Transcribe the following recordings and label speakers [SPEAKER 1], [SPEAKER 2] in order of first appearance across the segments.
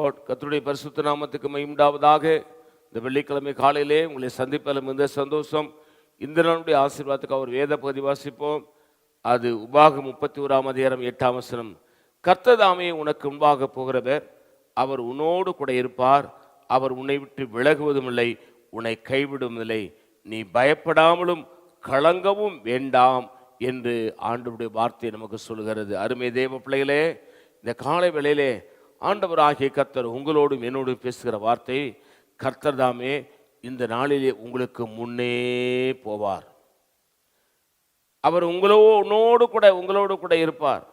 [SPEAKER 1] Lord. கர்த்தருடைய பரிசுத்த நாமத்துக்கு மகிமை உண்டாவதாக. இந்த வெள்ளிக்கிழமை காலையிலே உங்களை சந்திப்பதில் மிகுந்த சந்தோஷம். இந்த நாளுடைய ஆசீர்வாதத்துக்கு அவர் வேத பகுதி வாசிப்போம். அது உபாகம் 31:8. கர்த்தர் தாமே உனக்கு முன்பாக போகிறவர், அவர் உன்னோடு கூட இருப்பார், அவர் உன்னை விட்டு விலகுவதும் இல்லை, உன்னை கைவிடுவதும் இல்லை, நீ பயப்படாமலும் கலங்கவும் வேண்டாம் என்று ஆண்டவருடைய வார்த்தை நமக்கு சொல்கிறது. அருமை தேவ பிள்ளைகளே, இந்த காலை வேளையிலே ஆண்டவராகிய கர்த்தர் உங்களோடும் என்னோடும் பேசுகிற வார்த்தை, கர்த்தர் தாமே இந்த நாளிலே உங்களுக்கு முன்னே போவார். அவர் உங்களோடு கூட இருப்பார்,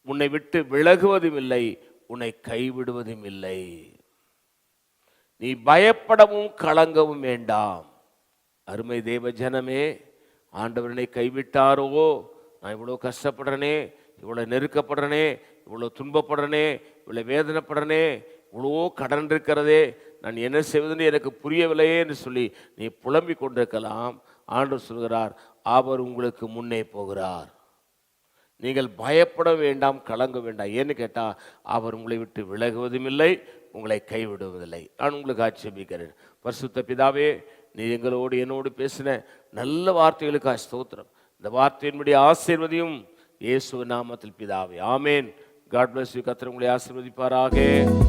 [SPEAKER 1] உன்னை விட்டு விலகுவதும் இல்லை, உன்னை கைவிடுவதும் இல்லை. நீ பயப்படவும் கலங்கவும் வேண்டாம். அருமை தேவ ஜனமே, ஆண்டவரனை கைவிட்டாரோ, நான் இவ்வளோ கஷ்டப்படுறனே, இவ்வளோ நெருக்கப்படுறனே, இவ்வளோ துன்பப்படுறனே, இவ்வளோ வேதனைப்படுறனே, இவ்வளோ கடன் இருக்கிறதே, நான் என்ன செய்வதுன்னு எனக்கு புரியவில்லையே என்று சொல்லி நீ புலம்பிக் கொண்டிருக்கலாம். ஆண்டவர் சொல்கிறார், அவர் உங்களுக்கு முன்னே போகிறார். நீங்கள் பயப்பட வேண்டாம், கலங்க வேண்டாம். ஏன்னு கேட்டால், அவர் உங்களை விட்டு விலகுவதும் இல்லை, உங்களை கைவிடுவதில்லை. நான் உங்களுக்கு ஆட்சேபிக்கிறேன். பரிசுத்த பிதாவே, நீ எங்களோடு என்னோடு பேசின நல்ல வார்த்தைகளுக்காக ஸ்தோத்திரம். இந்த வார்த்தையினுடைய ஆசீர்வதியும் இயேசு நாமத்தில் பிதாவே, ஆமேன். God bless you. கர்த்தர் உங்களை ஆசீர்வதிப்பாராக.